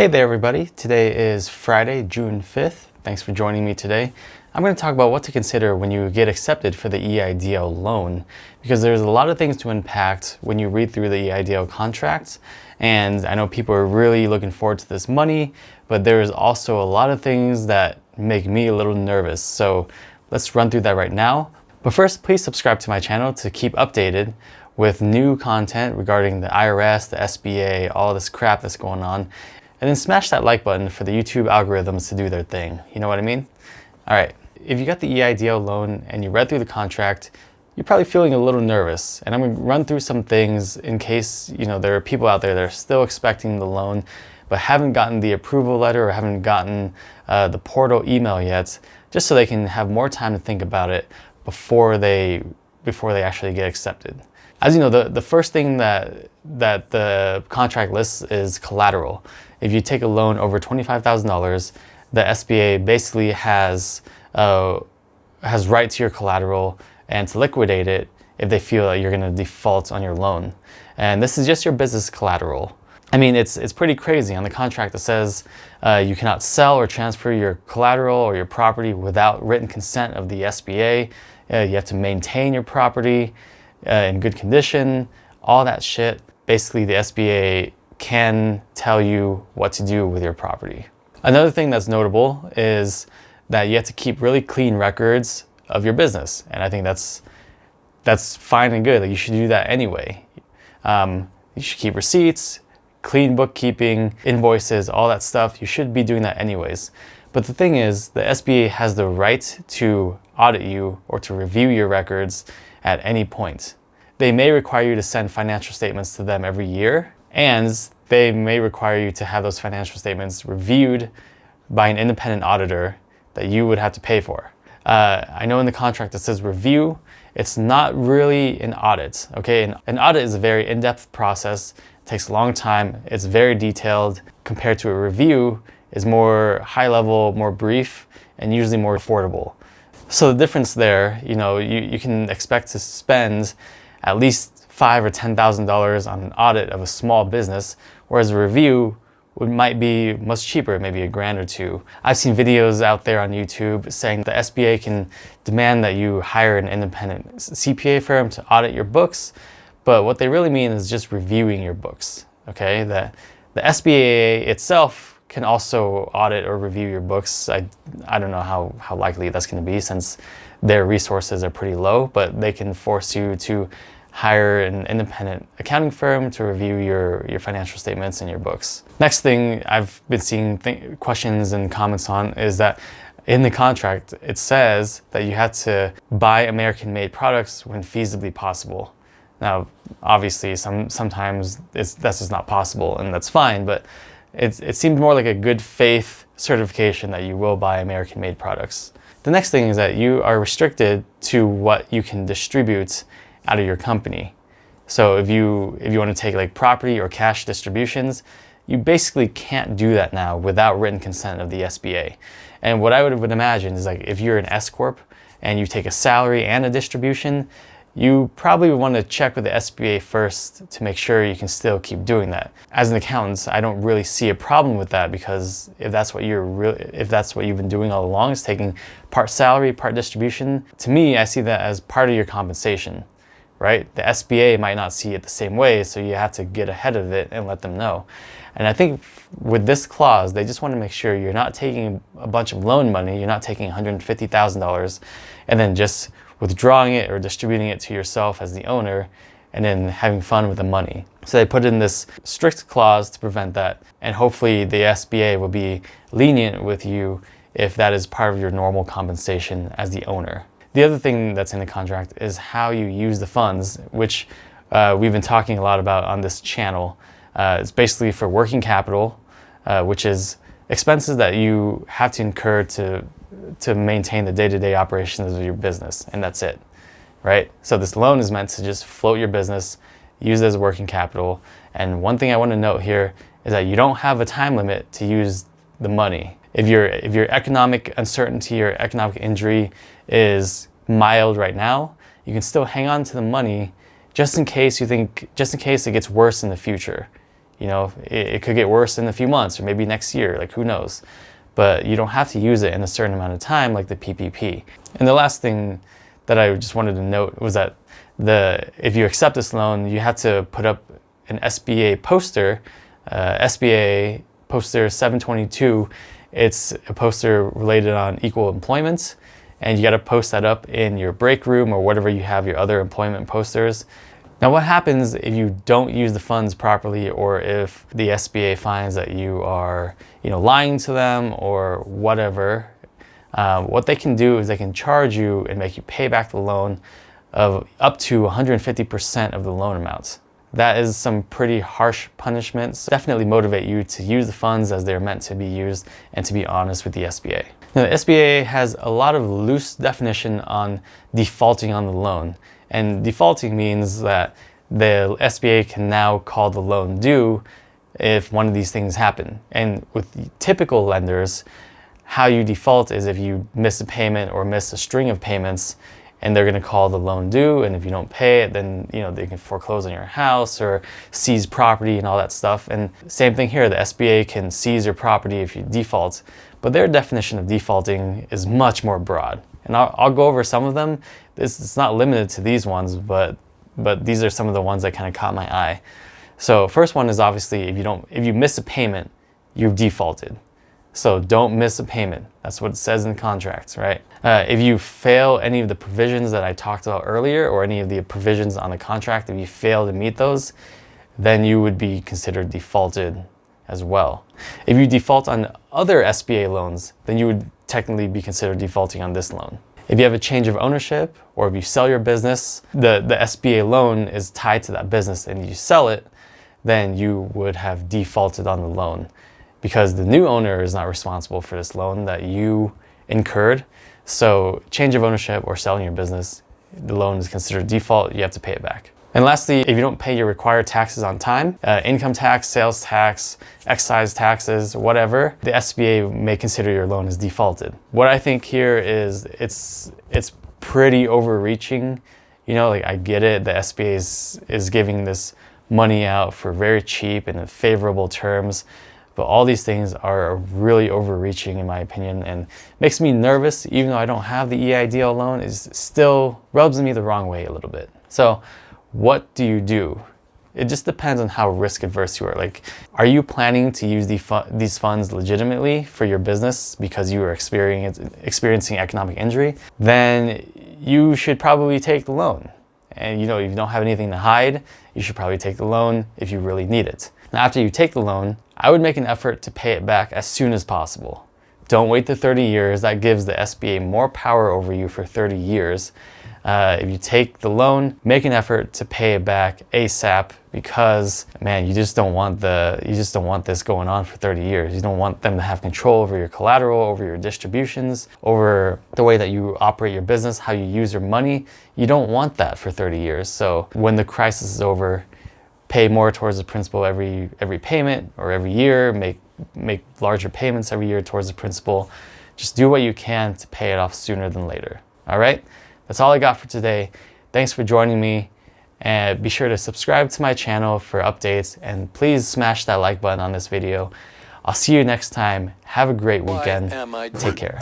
Hey there everybody, today is Friday, June 5th. Thanks for joining me today. I'm going to talk about what to consider when you get accepted for the EIDL loan, because there's a lot of things to impact when you read through the EIDL contracts. And I know people are really looking forward to this money, but there's also a lot of things that make me a little nervous. So let's run through that right now. But first, please subscribe to my channel to keep updated with new content regarding the IRS, the SBA, all this crap that's going on. And then smash that like button for the YouTube algorithms to do their thing. You know what I mean? All right, if you got the EIDL loan and you read through the contract, you're probably feeling a little nervous. And I'm gonna run through some things in case there are people out there that are still expecting the loan, but haven't gotten the approval letter or haven't gotten the portal email yet, just so they can have more time to think about it before they actually get accepted. As you know, the first thing that the contract lists is collateral. If you take a loan over $25,000, the SBA basically has right to your collateral and to liquidate it if they feel that you're going to default on your loan. And this is just your business collateral. I mean, it's pretty crazy. On the contract, it says you cannot sell or transfer your collateral or your property without written consent of the SBA. You have to maintain your property in good condition, all that shit. Basically, the SBA can tell you what to do with your property. Another thing that's notable is that you have to keep really clean records of your business. And I think that's fine and good. Like, you should do that anyway. You should keep receipts, clean bookkeeping, invoices, all that stuff. You should be doing that anyways. But the thing is, the SBA has the right to audit you or to review your records at any point. They may require you to send financial statements to them every year, and they may require you to have those financial statements reviewed by an independent auditor that you would have to pay for. I know in the contract it says review. It's not really an audit, okay? An audit is a very in-depth process. It takes a long time. It's very detailed. Compared to a review, is more high-level, more brief, and usually more affordable. So the difference there, you can expect to spend at least $5,000 or $10,000 on an audit of a small business, whereas a review might be much cheaper, maybe $1,000 or $2,000. I've seen videos out there on YouTube saying the SBA can demand that you hire an independent CPA firm to audit your books, but what they really mean is just reviewing your books, okay? The SBA itself can also audit or review your books. I don't know how likely that's going to be, since their resources are pretty low, but they can force you to hire an independent accounting firm to review your financial statements and your books. Next thing I've been seeing questions and comments on is that in the contract, it says that you have to buy American-made products when feasibly possible. Now, obviously, sometimes that's just not possible, and that's fine, but it seemed more like a good faith certification that you will buy American-made products. The next thing is that you are restricted to what you can distribute out of your company. So if you want to take like property or cash distributions, you basically can't do that now without written consent of the SBA. And what I would imagine is, like, if you're an S Corp and you take a salary and a distribution, you probably would want to check with the SBA first to make sure you can still keep doing that. As an accountant, I don't really see a problem with that, because if that's what you've been doing all along, is taking part salary, part distribution, to me, I see that as part of your compensation, right? The SBA might not see it the same way, so you have to get ahead of it and let them know. And I think with this clause, they just want to make sure you're not taking a bunch of loan money, you're not taking $150,000 and then just withdrawing it or distributing it to yourself as the owner and then having fun with the money. So they put in this strict clause to prevent that, and hopefully the SBA will be lenient with you if that is part of your normal compensation as the owner. The other thing that's in the contract is how you use the funds, which we've been talking a lot about on this channel. It's basically for working capital, which is expenses that you have to incur to maintain the day-to-day operations of your business, and that's it, right? So this loan is meant to just float your business, use it as working capital. And one thing I want to note here is that you don't have a time limit to use the money. If your economic uncertainty or economic injury is mild right now, you can still hang on to the money just in case it gets worse in the future. You know, it could get worse in a few months or maybe next year, like who knows. But you don't have to use it in a certain amount of time like the PPP. And the last thing that I just wanted to note was that if you accept this loan, you have to put up an SBA poster, SBA poster 722. It's a poster related on equal employment, and you got to post that up in your break room or whatever you have your other employment posters. Now, what happens if you don't use the funds properly, or if the SBA finds that you are, lying to them or whatever? What they can do is they can charge you and make you pay back the loan of up to 150% of the loan amounts. That is some pretty harsh punishments. Definitely motivate you to use the funds as they're meant to be used and to be honest with the SBA. Now, the SBA has a lot of loose definition on defaulting on the loan. And defaulting means that the SBA can now call the loan due if one of these things happen. And with typical lenders, how you default is if you miss a payment or miss a string of payments, and they're going to call the loan due, and if you don't pay it, then they can foreclose on your house or seize property and all that stuff. And same thing here, the SBA can seize your property if you default, but their definition of defaulting is much more broad. And I'll go over some of them. It's not limited to these ones, but these are some of the ones that kind of caught my eye. So first one is obviously if you miss a payment, you've defaulted. So don't miss a payment. That's what it says in contracts, right? If you fail any of the provisions that I talked about earlier, or any of the provisions on the contract, if you fail to meet those, then you would be considered defaulted as well. If you default on other SBA loans, then you would technically be considered defaulting on this loan. If you have a change of ownership, or if you sell your business, the SBA loan is tied to that business, and you sell it, then you would have defaulted on the loan, because the new owner is not responsible for this loan that you incurred. So change of ownership or selling your business, the loan is considered default, you have to pay it back. And lastly, if you don't pay your required taxes on time, income tax, sales tax, excise taxes, whatever, the SBA may consider your loan as defaulted. What I think here is it's pretty overreaching. I get it, the SBA is giving this money out for very cheap and in favorable terms. But all these things are really overreaching in my opinion, and makes me nervous. Even though I don't have the EIDL loan, it still rubs me the wrong way a little bit. So what do you do? It just depends on how risk adverse you are. Like, are you planning to use these funds legitimately for your business because you are experiencing economic injury? Then you should probably take the loan. And if you don't have anything to hide, you should probably take the loan if you really need it. Now, after you take the loan, I would make an effort to pay it back as soon as possible. Don't wait the 30 years. That gives the SBA more power over you for 30 years. If you take the loan, make an effort to pay it back ASAP, because man, you just don't want this going on for 30 years. You don't want them to have control over your collateral, over your distributions, over the way that you operate your business, how you use your money. You don't want that for 30 years. So when the crisis is over, pay more towards the principal every payment, or every year, make larger payments every year towards the principal. Just do what you can to pay it off sooner than later. All right? That's all I got for today. Thanks for joining me, and be sure to subscribe to my channel for updates, and please smash that like button on this video. I'll see you next time. Have a great weekend. Take care.